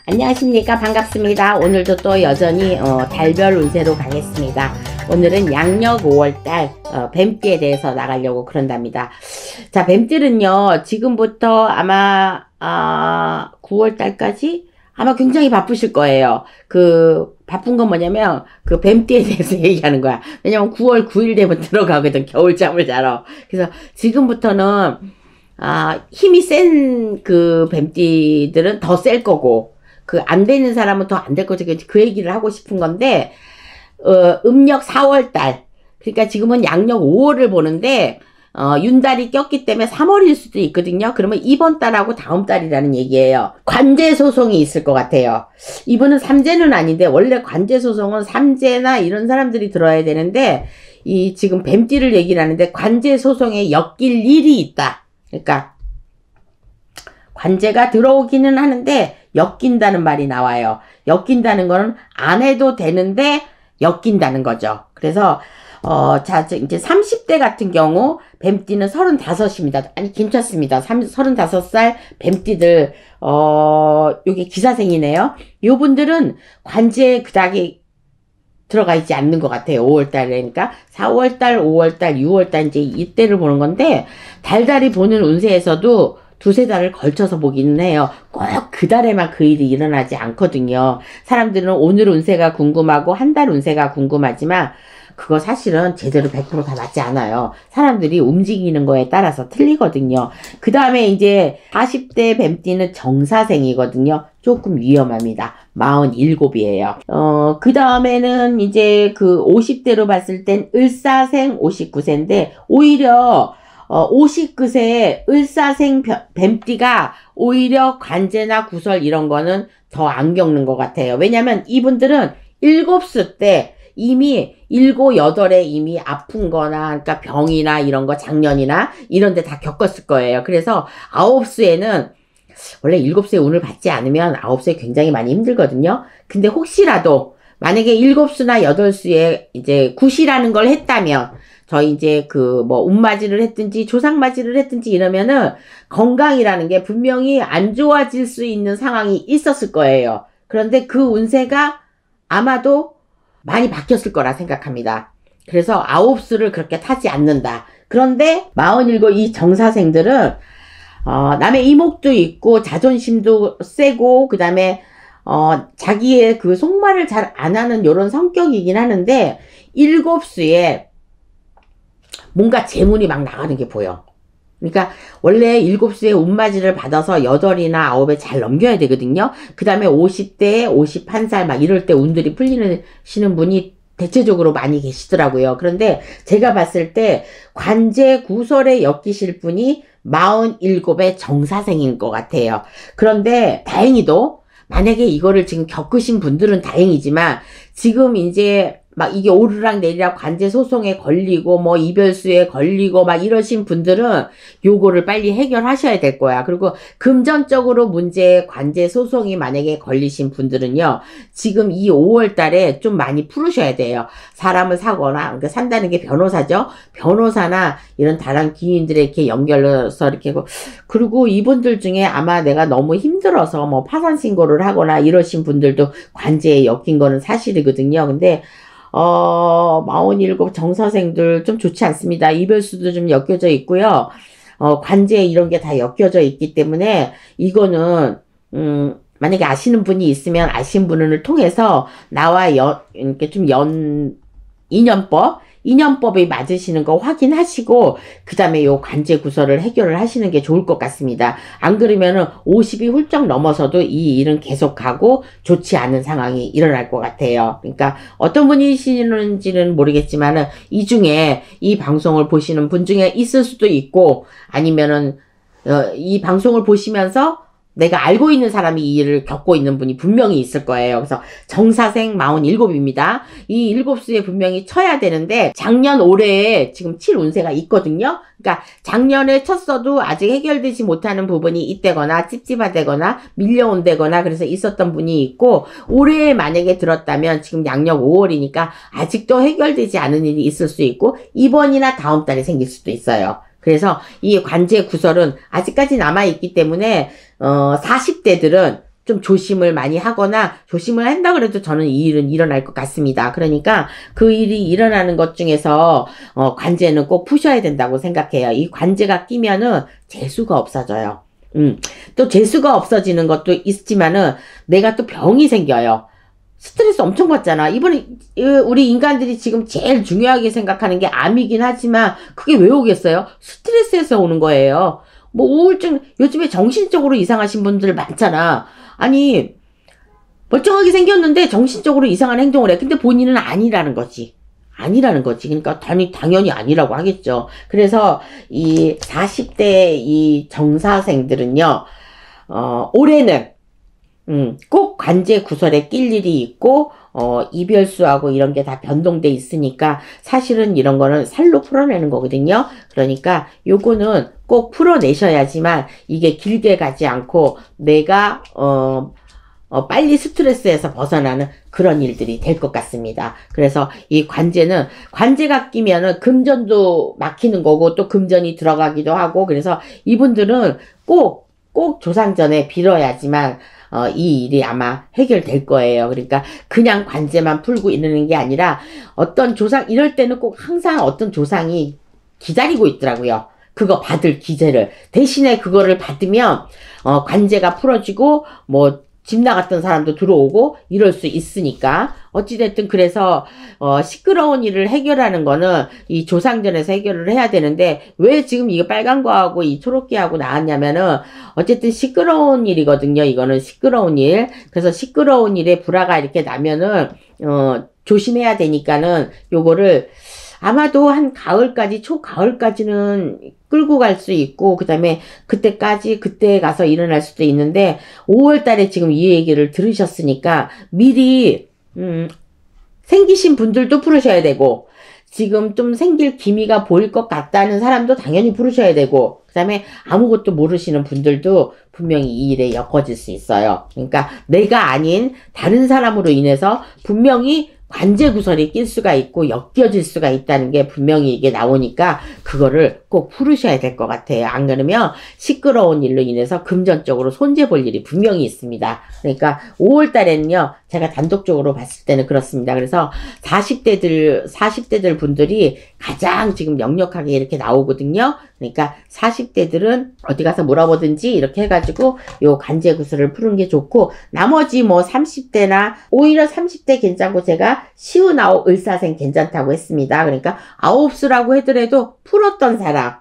안녕하십니까. 반갑습니다. 오늘도 또 여전히 달별 운세로 가겠습니다. 오늘은 양력 5월달 뱀띠에 대해서 나가려고 그런답니다. 자, 뱀띠는요 지금부터 아마 9월달까지 아마 굉장히 바쁘실 거예요. 그 바쁜 건 뭐냐면 그 뱀띠에 대해서 얘기하는 거야. 왜냐면 9월 9일 되면 들어가거든, 겨울잠을 자러. 그래서 지금부터는 힘이 센 그 뱀띠들은 더 셀 거고, 그 안 되는 사람은 더 안 될 거죠. 그 얘기를 하고 싶은 건데, 음력 4월달, 그러니까 지금은 양력 5월을 보는데 윤달이 꼈기 때문에 3월일 수도 있거든요. 그러면 이번 달하고 다음 달이라는 얘기예요. 관제 소송이 있을 것 같아요. 이분은 삼재는 아닌데, 원래 관제 소송은 삼재나 이런 사람들이 들어야 되는데, 이 지금 뱀띠를 얘기를 하는데 관제 소송에 엮일 일이 있다. 그러니까 관제가 들어오기는 하는데 엮인다는 말이 나와요. 엮인다는 거는 안 해도 되는데 엮인다는 거죠. 그래서 자, 이제 30대 같은 경우 뱀띠는 35입니다. 아니, 괜찮습니다. 35살 뱀띠들, 요게 기사생이네요. 요 분들은 관제에 그닥이 들어가 있지 않는 것 같아요. 5월달에. 그러니까 4월달, 5월달, 6월달 이제 이때를 보는 건데, 달달이 보는 운세에서도 두세 달을 걸쳐서 보기는 해요. 꼭 그 달에만 그 일이 일어나지 않거든요. 사람들은 오늘 운세가 궁금하고 한 달 운세가 궁금하지만 그거 사실은 제대로 100% 다 맞지 않아요. 사람들이 움직이는 거에 따라서 틀리거든요. 그 다음에 이제 40대 뱀띠는 정사생이거든요. 조금 위험합니다. 47이에요. 그 다음에는 이제 그 50대로 봤을 땐 을사생 59세인데, 오히려 59세 을사생 뱀띠가 오히려 관제나 구설 이런 거는 더 안 겪는 것 같아요. 왜냐면 이분들은 7수 때 이미 7, 8에 이미 아픈 거나, 그러니까 병이나 이런 거, 작년이나 이런 데 다 겪었을 거예요. 그래서 9수에는 원래 7수에 운을 받지 않으면 9수에 굉장히 많이 힘들거든요. 근데 혹시라도 만약에 7수나 8수에 이제 굿이라는 걸 했다면, 저희 이제 그 뭐 운맞이를 했든지 조상맞이를 했든지 이러면은 건강이라는 게 분명히 안 좋아질 수 있는 상황이 있었을 거예요. 그런데 그 운세가 아마도 많이 바뀌었을 거라 생각합니다. 그래서 9수를 그렇게 타지 않는다. 그런데 47 이 정사생들은 남의 이목도 있고 자존심도 세고, 그 다음에 자기의 그 속말을 잘 안 하는 요런 성격이긴 하는데, 7수에 뭔가 재물이 막 나가는 게 보여. 그러니까 원래 7수에 운맞이를 받아서 8이나 9에 잘 넘겨야 되거든요. 그 다음에 50대, 51살 막 이럴 때 운들이 풀리시는 분이 대체적으로 많이 계시더라고요. 그런데 제가 봤을 때 관제 구설에 엮이실 분이 47의 정사생인 것 같아요. 그런데 다행히도 만약에 이거를 지금 겪으신 분들은 다행이지만, 지금 이제 막 이게 오르락 내리락 관제 소송에 걸리고 뭐 이별수에 걸리고 막 이러신 분들은 요거를 빨리 해결하셔야 될 거야. 그리고 금전적으로 문제 관제 소송이 만약에 걸리신 분들은요, 지금 이 5월 달에 좀 많이 풀으셔야 돼요. 사람을 사거나, 그러니까 산다는 게 변호사죠. 변호사나 이런 다른 기인들에 이렇게 연결해서 이렇게. 그리고 이분들 중에 아마 내가 너무 힘들어서 뭐 파산 신고를 하거나 이러신 분들도 관제에 엮인 거는 사실이거든요. 근데 47 정사생들 좀 좋지 않습니다. 이별수도 좀 엮여져 있고요. 관제 이런 게 다 엮여져 있기 때문에 이거는 만약에 아시는 분이 있으면 아시는 분을 통해서 나와 이렇게 좀 인연법이 맞으시는 거 확인하시고, 그 다음에 요 관제 구설을 해결을 하시는 게 좋을 것 같습니다. 안 그러면은 50이 훌쩍 넘어서도 이 일은 계속하고 좋지 않은 상황이 일어날 것 같아요. 그러니까 어떤 분이시는지는 모르겠지만은 이 중에 이 방송을 보시는 분 중에 있을 수도 있고, 아니면은 이 방송을 보시면서 내가 알고 있는 사람이 이 일을 겪고 있는 분이 분명히 있을 거예요. 그래서 정사생 47입니다. 이 7수에 분명히 쳐야 되는데, 작년 올해에 지금 7 운세가 있거든요. 그러니까 작년에 쳤어도 아직 해결되지 못하는 부분이 있다거나 찝찝하다거나 밀려온다거나 그래서 있었던 분이 있고, 올해에 만약에 들었다면 지금 양력 5월이니까 아직도 해결되지 않은 일이 있을 수 있고, 이번이나 다음 달에 생길 수도 있어요. 그래서 이 관제 구설은 아직까지 남아있기 때문에 40대들은 좀 조심을 많이 하거나 조심을 한다 그래도 저는 이 일은 일어날 것 같습니다. 그러니까 그 일이 일어나는 것 중에서 관제는 꼭 푸셔야 된다고 생각해요. 이 관제가 끼면은 재수가 없어져요. 또 재수가 없어지는 것도 있지만은 내가 또 병이 생겨요. 스트레스 엄청 받잖아. 이번에 우리 인간들이 지금 제일 중요하게 생각하는 게 암이긴 하지만 그게 왜 오겠어요? 스트레스에서 오는 거예요. 뭐 우울증, 요즘에 정신적으로 이상하신 분들 많잖아. 아니 멀쩡하게 생겼는데 정신적으로 이상한 행동을 해. 근데 본인은 아니라는 거지. 아니라는 거지. 그러니까 당연히 아니라고 하겠죠. 그래서 이 40대 이 정사생들은요, 올해는 꼭 관제 구설에 낄 일이 있고, 이별수하고 이런 게 다 변동돼 있으니까 사실은 이런 거는 살로 풀어내는 거거든요. 그러니까 요거는 꼭 풀어내셔야지만 이게 길게 가지 않고 내가, 빨리 스트레스에서 벗어나는 그런 일들이 될 것 같습니다. 그래서 이 관제는, 관제가 끼면은 금전도 막히는 거고 또 금전이 들어가기도 하고, 그래서 이분들은 꼭 조상전에 빌어야지만 이 일이 아마 해결될 거예요. 그러니까 그냥 관제만 풀고 이러는 게 아니라 어떤 조상, 이럴 때는 꼭 항상 어떤 조상이 기다리고 있더라고요. 그거 받을 기제를. 대신에 그거를 받으면 관제가 풀어지고 뭐 집 나갔던 사람도 들어오고 이럴 수 있으니까. 어찌됐든 그래서 시끄러운 일을 해결하는 거는 이 조상전에서 해결을 해야 되는데, 왜 지금 이거 빨간 거하고 이 초록기하고 나왔냐면은 어쨌든 시끄러운 일이거든요. 이거는 시끄러운 일. 그래서 시끄러운 일에 불화가 이렇게 나면은 조심해야 되니까는 요거를 아마도 한 가을까지, 초가을까지는 끌고 갈 수 있고, 그 다음에 그때 가서 일어날 수도 있는데, 5월 달에 지금 이 얘기를 들으셨으니까, 미리, 생기신 분들도 풀으셔야 되고, 지금 좀 생길 기미가 보일 것 같다는 사람도 당연히 풀으셔야 되고, 그 다음에 아무것도 모르시는 분들도 분명히 이 일에 엮어질 수 있어요. 그러니까 내가 아닌 다른 사람으로 인해서 분명히 관제구설이 낄 수가 있고 엮여질 수가 있다는 게 분명히 이게 나오니까 그거를 꼭 풀으셔야 될 것 같아요. 안 그러면 시끄러운 일로 인해서 금전적으로 손재 볼 일이 분명히 있습니다. 그러니까 5월 달에는요, 제가 단독적으로 봤을 때는 그렇습니다. 그래서 40대들 분들이 가장 지금 역력하게 이렇게 나오거든요. 그러니까 40대들은 어디 가서 물어보든지 이렇게 해가지고 요 관제구설을 푸는 게 좋고, 나머지 뭐 30대나 오히려 30대 괜찮고 제가 시우나오 을사생 괜찮다고 했습니다. 그러니까 아홉수라고 하더라도 풀었던 사람,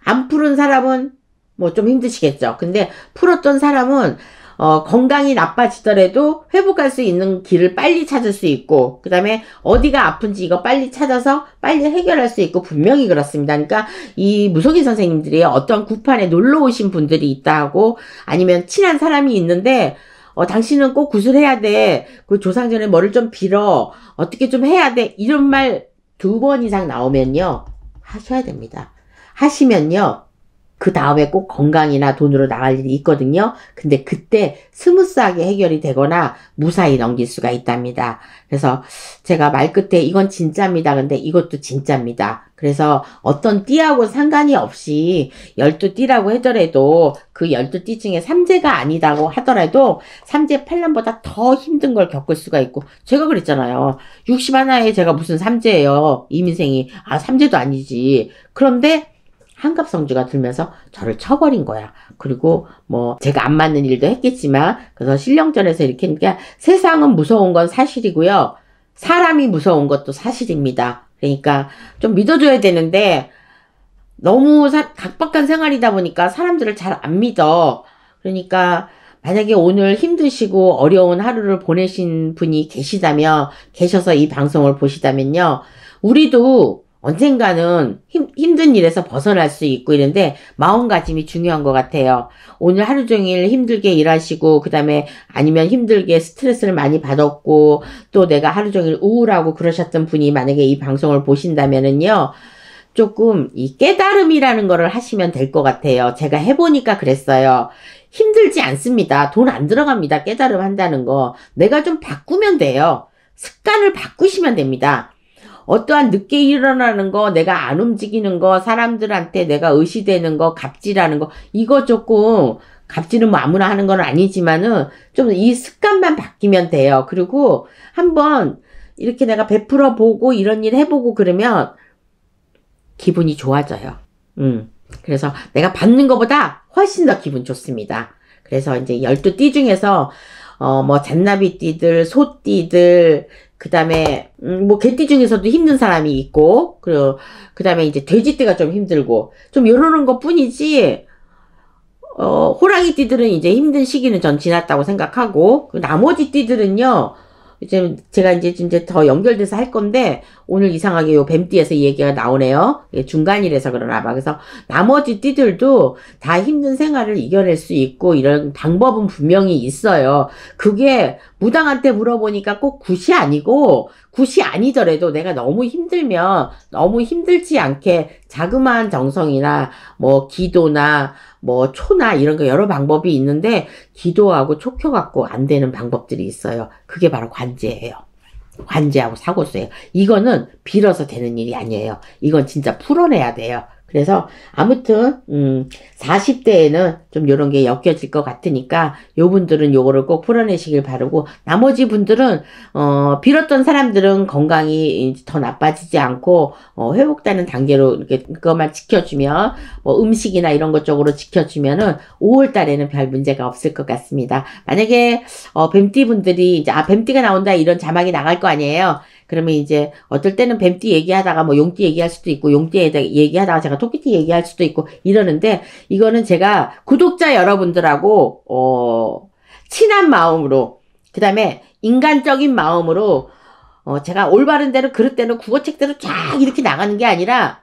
안 푸른 사람은 뭐 좀 힘드시겠죠. 근데 풀었던 사람은 건강이 나빠지더라도 회복할 수 있는 길을 빨리 찾을 수 있고, 그 다음에 어디가 아픈지 이거 빨리 찾아서 빨리 해결할 수 있고, 분명히 그렇습니다. 그러니까 이 무속인 선생님들이 어떤 구판에 놀러 오신 분들이 있다 하고, 아니면 친한 사람이 있는데 당신은 꼭 구슬해야 돼, 그 조상전에 뭐를 좀 빌어, 어떻게 좀 해야 돼, 이런 말 2번 이상 나오면요, 하셔야 됩니다. 하시면요, 그 다음에 꼭 건강이나 돈으로 나갈 일이 있거든요. 근데 그때 스무스하게 해결이 되거나 무사히 넘길 수가 있답니다. 그래서 제가 말 끝에 이건 진짜입니다. 근데 이것도 진짜입니다. 그래서 어떤 띠하고 상관이 없이 12띠라고 하더라도 그 12띠 중에 삼재가 아니다고 하더라도 삼재 팔남보다 더 힘든 걸 겪을 수가 있고, 제가 그랬잖아요. 61에 제가 무슨 삼재예요. 이민생이. 삼재도 아니지. 그런데 한갑성주가 들면서 저를 쳐버린 거야. 그리고 뭐 제가 안 맞는 일도 했겠지만, 그래서 신령전에서 이렇게 하니까 세상은 무서운 건 사실이고요, 사람이 무서운 것도 사실입니다. 그러니까 좀 믿어줘야 되는데 너무 각박한 생활이다 보니까 사람들을 잘 안 믿어. 그러니까 만약에 오늘 힘드시고 어려운 하루를 보내신 분이 계셔서 이 방송을 보시다면요, 우리도 언젠가는 힘든 일에서 벗어날 수 있고 이런데 마음가짐이 중요한 것 같아요. 오늘 하루 종일 힘들게 일하시고, 그 다음에 아니면 힘들게 스트레스를 많이 받았고, 또 내가 하루 종일 우울하고 그러셨던 분이 만약에 이 방송을 보신다면은요, 조금 이 깨달음이라는 거를 하시면 될 것 같아요. 제가 해보니까 그랬어요. 힘들지 않습니다. 돈 안 들어갑니다. 깨달음 한다는 거. 내가 좀 바꾸면 돼요. 습관을 바꾸시면 됩니다. 어떠한 늦게 일어나는 거, 내가 안 움직이는 거, 사람들한테 내가 의시되는 거, 갑질하는 거, 이거 조금 갑질은 뭐 아무나 하는 건 아니지만은 좀 이 습관만 바뀌면 돼요. 그리고 한번 이렇게 내가 베풀어 보고 이런 일 해보고 그러면 기분이 좋아져요. 그래서 내가 받는 것보다 훨씬 더 기분 좋습니다. 그래서 이제 12띠 중에서 뭐 잔나비띠들, 소띠들, 그 다음에 뭐 개띠 중에서도 힘든 사람이 있고, 그리고 그 다음에 이제 돼지띠가 좀 힘들고 좀 요러는 것 뿐이지, 호랑이 띠들은 이제 힘든 시기는 전 지났다고 생각하고, 나머지 띠들은요, 이제 제가 이제 더 연결돼서 할 건데, 오늘 이상하게 요 뱀띠에서 이 얘기가 나오네요. 중간이라서 그러나 봐. 그래서 나머지 띠들도 다 힘든 생활을 이겨낼 수 있고 이런 방법은 분명히 있어요. 그게 무당한테 물어보니까 꼭 굿이 아니고, 굿이 아니더라도 내가 너무 힘들면 너무 힘들지 않게 자그마한 정성이나 뭐 기도나 뭐 초나 이런 거 여러 방법이 있는데, 기도하고 초 켜갖고 안 되는 방법들이 있어요. 그게 바로 관제예요. 관제하고 사고수예요. 이거는 빌어서 되는 일이 아니에요. 이건 진짜 풀어내야 돼요. 그래서 아무튼 40대에는 좀 요런 게 엮여질 것 같으니까 요 분들은 요거를 꼭 풀어내시길 바라고, 나머지 분들은 빌었던 사람들은 건강이 더 나빠지지 않고 회복되는 단계로 이렇게 그것만 지켜주면, 뭐 음식이나 이런 것 쪽으로 지켜주면은 5월 달에는 별 문제가 없을 것 같습니다. 만약에 뱀띠 분들이 이제 뱀띠가 나온다 이런 자막이 나갈 거 아니에요. 그러면 이제 어떨 때는 뱀띠 얘기하다가 뭐 용띠 얘기할 수도 있고, 용띠 얘기하다가 제가 토끼띠 얘기할 수도 있고 이러는데, 이거는 제가 구독자 여러분들하고 친한 마음으로, 그 다음에 인간적인 마음으로 제가 올바른 대로 그릇대로 국어책대로 쫙 이렇게 나가는 게 아니라,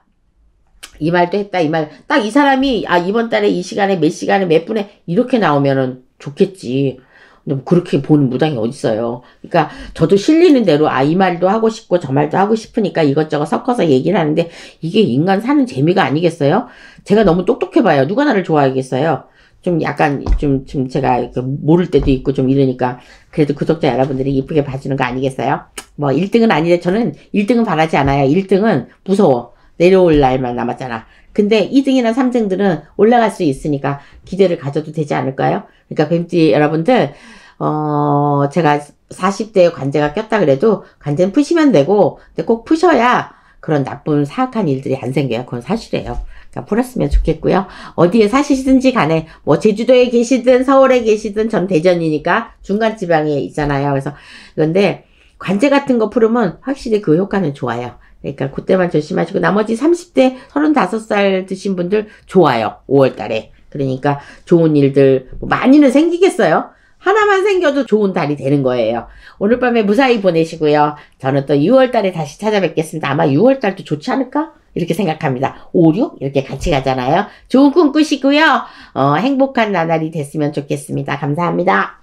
이 말도 했다 이 말 딱 이 사람이 이번 달에 이 시간에 몇 시간에 몇 분에 이렇게 나오면은 좋겠지. 근데 그렇게 보는 무당이 어딨어요. 그러니까 저도 실리는 대로 이 말도 하고 싶고 저 말도 하고 싶으니까 이것저것 섞어서 얘기를 하는데, 이게 인간 사는 재미가 아니겠어요? 제가 너무 똑똑해봐요. 누가 나를 좋아하겠어요? 좀 약간 좀 제가 모를 때도 있고 좀 이러니까, 그래도 구독자 여러분들이 이쁘게 봐주는 거 아니겠어요? 뭐 1등은 아닌데 저는 1등은 바라지 않아요. 1등은 무서워. 내려올 날만 남았잖아. 근데 2등이나 3등들은 올라갈 수 있으니까 기대를 가져도 되지 않을까요? 그러니까 뱀띠 여러분들, 제가 40대에 관제가 꼈다 그래도 관제는 푸시면 되고, 근데 꼭 푸셔야 그런 나쁜 사악한 일들이 안 생겨요. 그건 사실이에요. 그러니까 풀었으면 좋겠고요. 어디에 사시든지 간에 뭐 제주도에 계시든 서울에 계시든, 전 대전이니까 중간지방에 있잖아요. 그래서 그런데 관제 같은 거 풀으면 확실히 그 효과는 좋아요. 그러니까 그때만 조심하시고, 나머지 30대 35살 드신 분들 좋아요. 5월 달에. 그러니까 좋은 일들 많이는 생기겠어요. 하나만 생겨도 좋은 달이 되는 거예요. 오늘 밤에 무사히 보내시고요. 저는 또 6월 달에 다시 찾아뵙겠습니다. 아마 6월 달도 좋지 않을까? 이렇게 생각합니다. 5, 6 이렇게 같이 가잖아요. 좋은 꿈 꾸시고요. 행복한 나날이 됐으면 좋겠습니다. 감사합니다.